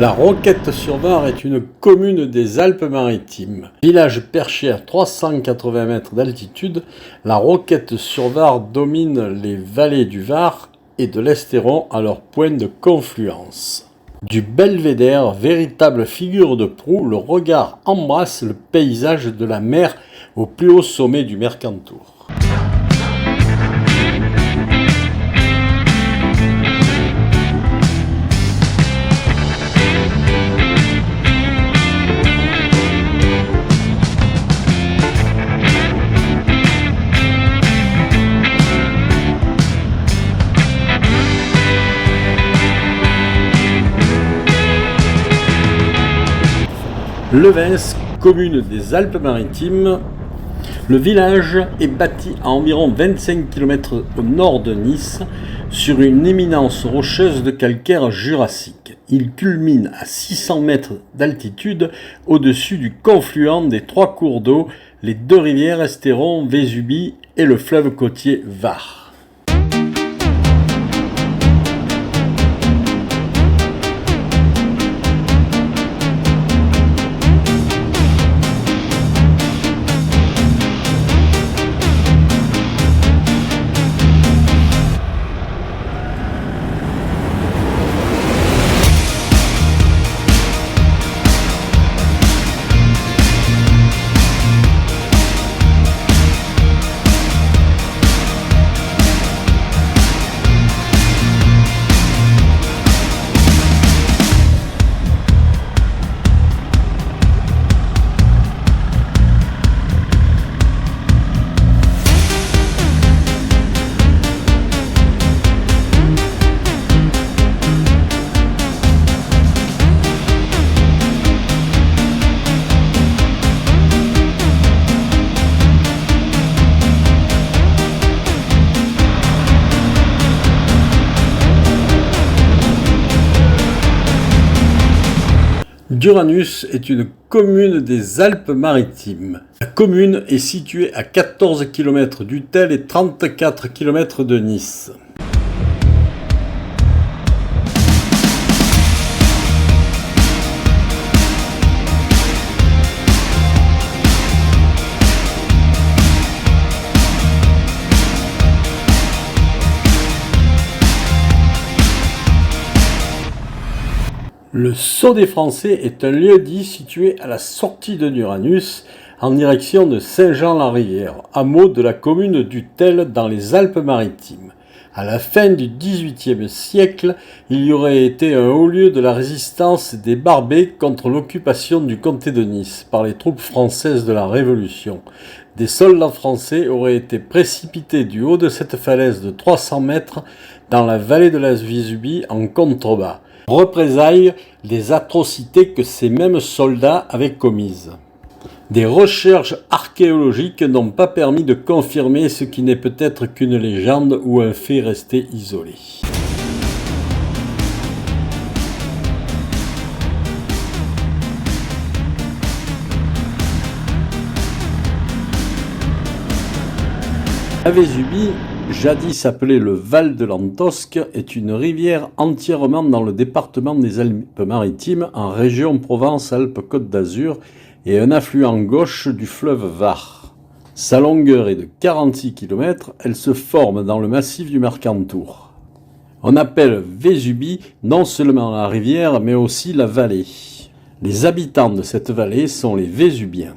La Roquette-sur-Var est une commune des Alpes-Maritimes. Village perché à 380 mètres d'altitude, la Roquette-sur-Var domine les vallées du Var et de l'Estéron à leur point de confluence. Du belvédère, véritable figure de proue, le regard embrasse le paysage de la mer au plus haut sommet du Mercantour. Levens, commune des Alpes-Maritimes. Le village est bâti à environ 25 km au nord de Nice, sur une éminence rocheuse de calcaire jurassique. Il culmine à 600 mètres d'altitude au-dessus du confluent des trois cours d'eau, les deux rivières Estéron, Vésubie et le fleuve côtier Var. Duranus est une commune des Alpes-Maritimes. La commune est située à 14 km d'Utel et 34 km de Nice. Le Saut des Français est un lieu-dit situé à la sortie de Duranus, en direction de Saint-Jean-la-Rivière, hameau de la commune d'Utel dans les Alpes-Maritimes. À la fin du XVIIIe siècle, il y aurait été un haut lieu de la résistance des Barbets contre l'occupation du comté de Nice par les troupes françaises de la Révolution. Des soldats français auraient été précipités du haut de cette falaise de 300 mètres dans la vallée de la Vésubie en contrebas. Représailles les atrocités que ces mêmes soldats avaient commises. Des recherches archéologiques n'ont pas permis de confirmer ce qui n'est peut-être qu'une légende ou un fait resté isolé. La Vésubie, jadis appelée le Val de l'Antosque, est une rivière entièrement dans le département des Alpes-Maritimes, en région Provence-Alpes-Côte d'Azur, et un affluent gauche du fleuve Var. Sa longueur est de 46 km, elle se forme dans le massif du Mercantour. On appelle Vésubie non seulement la rivière, mais aussi la vallée. Les habitants de cette vallée sont les Vésubiens.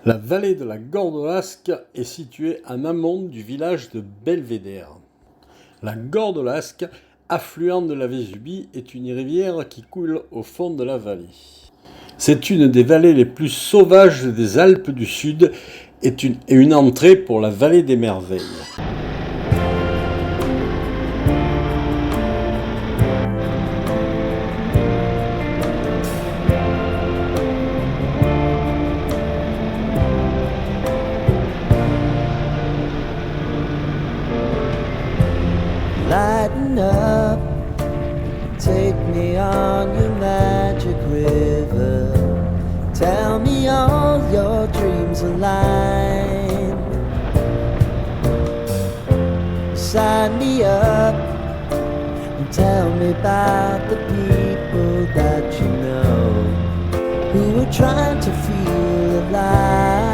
La vallée de la Gordelasque est située en amont du village de Belvédère. La Gordelasque, affluent de la Vésubie, est une rivière qui coule au fond de la vallée. C'est une des vallées les plus sauvages des Alpes du Sud et une entrée pour la vallée des Merveilles. Lighten up, take me on your magic river. Tell me all your dreams align. Sign me up and tell me about the people that you know who are trying to feel alive.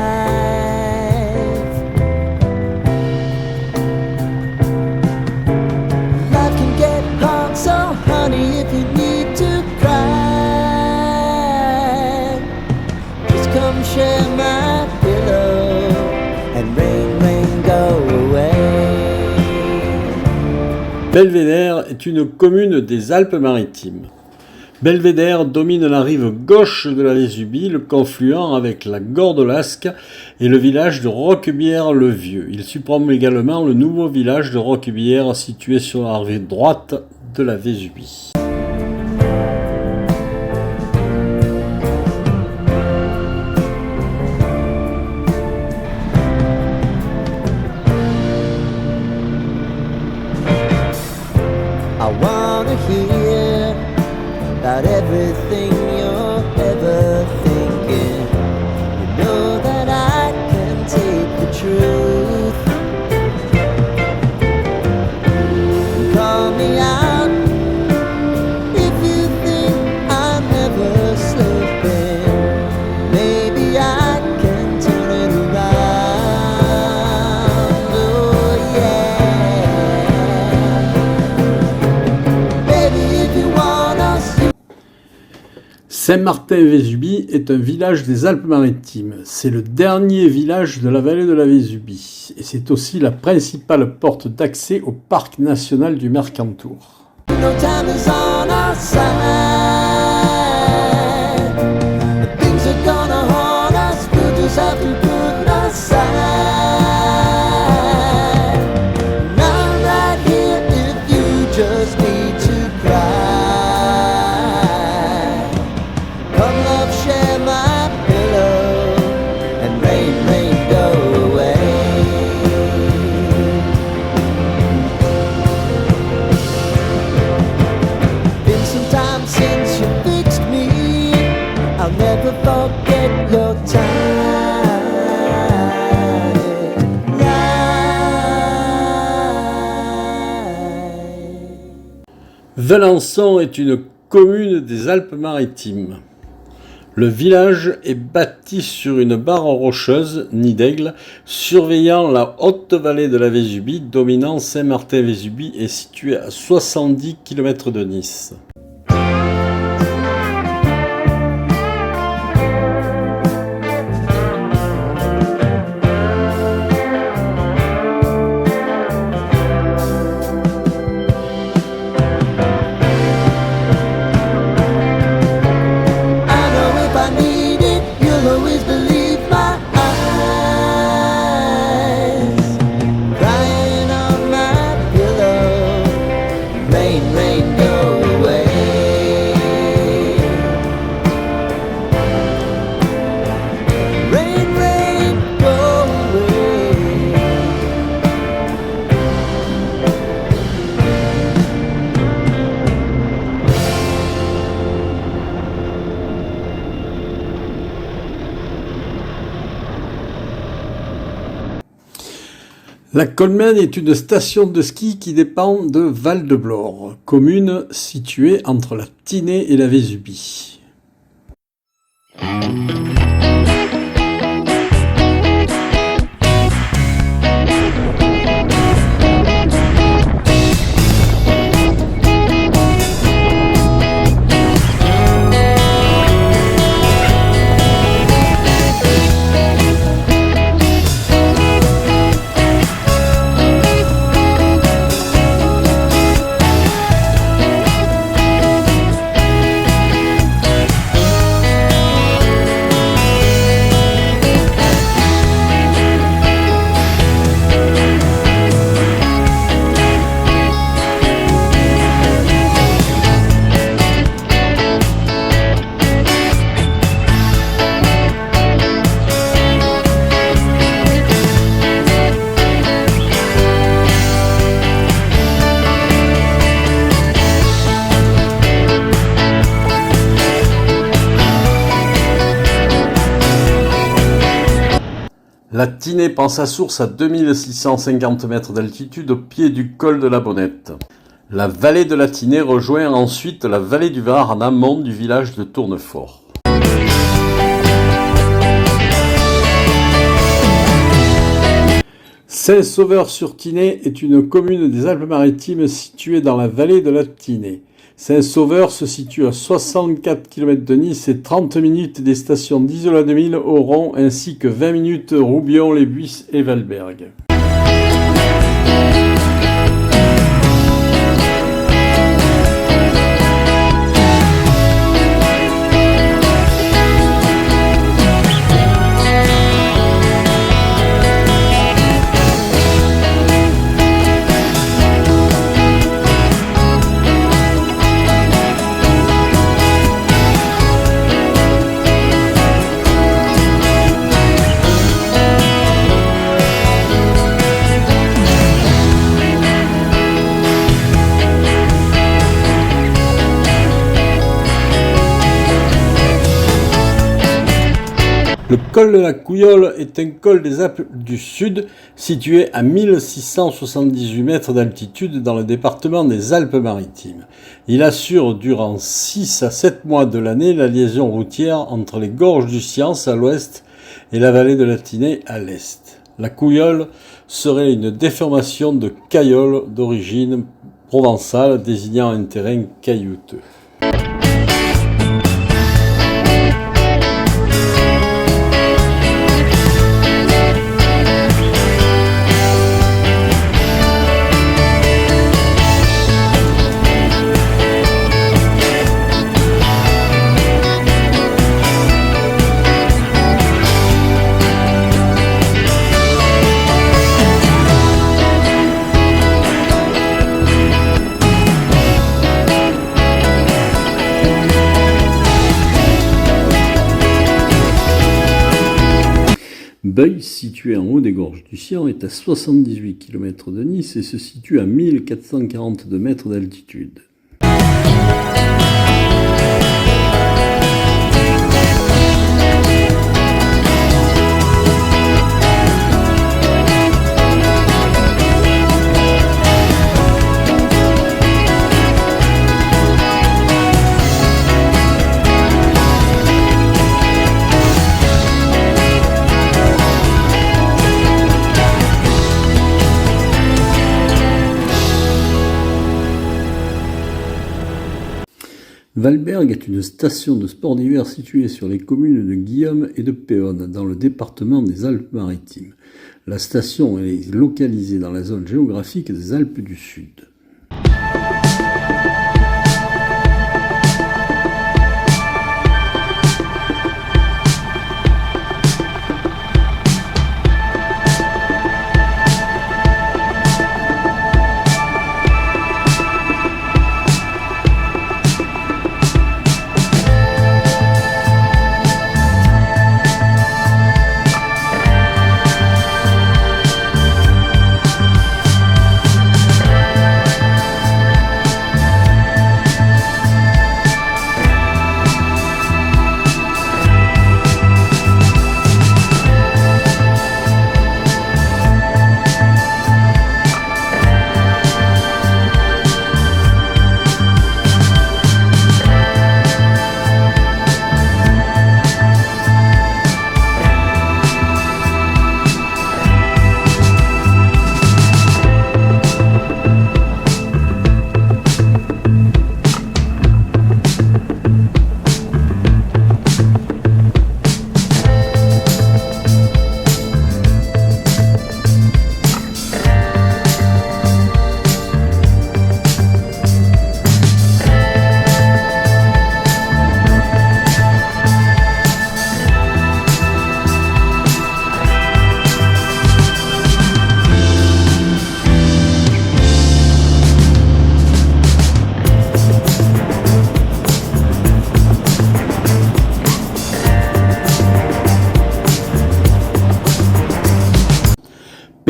Life can get hard, so honey, if you need to cry, just come share my pillow and rain, rain, go away. Belvédère est une commune des Alpes-Maritimes. Belvédère domine la rive gauche de la Vésubie, le confluent avec la Gordelasque et le village de Roquebière-le-Vieux. Il surplombe également le nouveau village de Roquebière situé sur la rive droite de la Vésubie. I wanna hear about everything you're ever thinking. You know that I can take the truth. Call me out if you think I'm never slipping. Maybe I can turn it around. Oh yeah. Baby, if you want us, you Saint-Martin-Vésubie est un village des Alpes-Maritimes. C'est le dernier village de la vallée de la Vésubie et c'est aussi la principale porte d'accès au parc national du Mercantour. no time is on our side. Things are gonna haunt us, we'll just have to put aside. Now right here, if you just need to cry, come love, share my pillow, and rain, rain, go away. Been some time since you fixed me. I'll never forget your time. Velençon est une commune des Alpes-Maritimes. Le village est bâti sur une barre rocheuse, nid d'aigle, surveillant la haute vallée de la Vésubie, dominant Saint-Martin-Vésubie et situé à 70 km de Nice. I know if I need it, you'll always believe my eyes. Crying on my pillow, rain, rain, go away. Rain, rain, go away. La Colmène est une station de ski qui dépend de Val-de-Blore, commune située entre la Tinée et la Vésubie. La Tinée prend sa source à 2650 mètres d'altitude au pied du col de la Bonnette. La vallée de la Tinée rejoint ensuite la vallée du Var en amont du village de Tournefort. Saint-Sauveur-sur-Tinée est une commune des Alpes-Maritimes située dans la vallée de la Tinée. Saint-Sauveur se situe à 64 km de Nice et 30 minutes des stations d'Isola-2000, Oron, ainsi que 20 minutes Roubion, Les Buisses et Valberg. Le col de la Couillole est un col des Alpes du Sud situé à 1678 mètres d'altitude dans le département des Alpes-Maritimes. Il assure durant 6 à 7 mois de l'année la liaison routière entre les gorges du Cience à l'ouest et la vallée de la Tinée à l'est. La Couillole serait une déformation de caillole d'origine provençale désignant un terrain caillouteux. Beuil, situé en haut des gorges du Sion, est à 78 km de Nice et se situe à 1442 mètres d'altitude. Valberg est une station de sport d'hiver située sur les communes de Guillaume et de Péonne, dans le département des Alpes-Maritimes. La station est localisée dans la zone géographique des Alpes du Sud.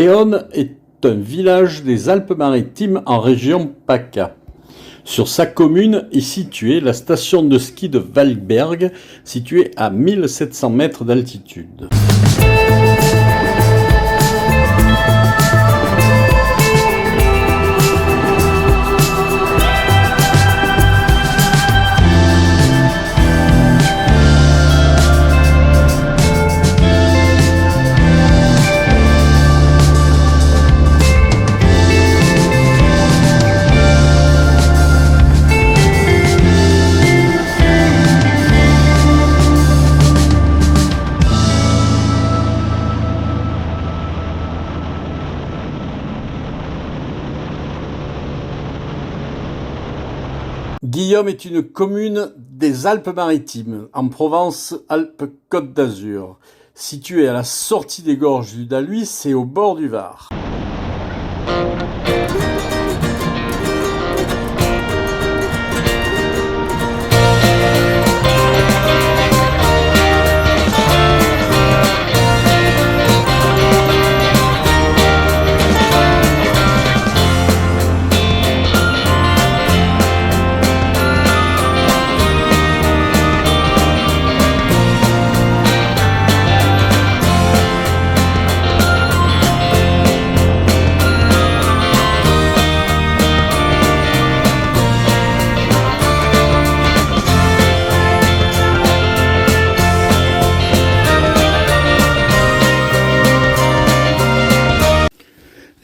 Péonne est un village des Alpes-Maritimes en région PACA. Sur sa commune est située la station de ski de Valberg, située à 1700 mètres d'altitude. Guillaume est une commune des Alpes-Maritimes, en Provence-Alpes-Côte d'Azur, située à la sortie des gorges du Daluis et au bord du Var.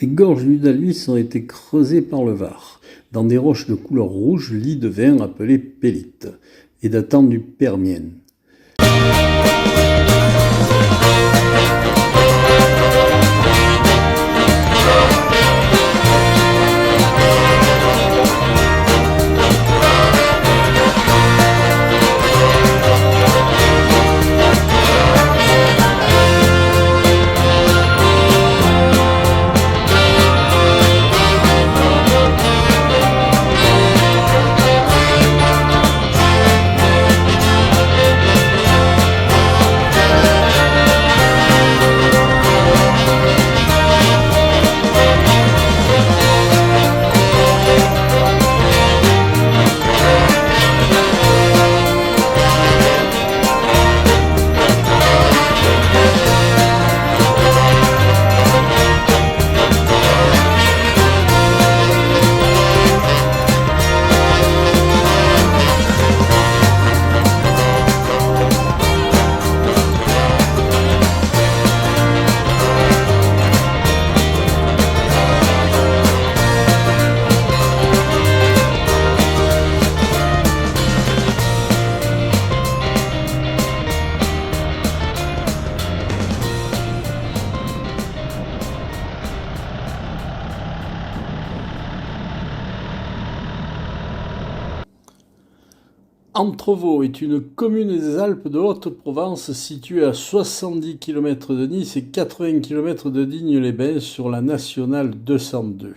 Les gorges du Daluis ont été creusées par le Var, dans des roches de couleur rouge, lits de vin appelés pélites, et datant du Permien. Entrevaux est une commune des Alpes de Haute-Provence située à 70 km de Nice et 80 km de Digne-les-Bains sur la nationale 202.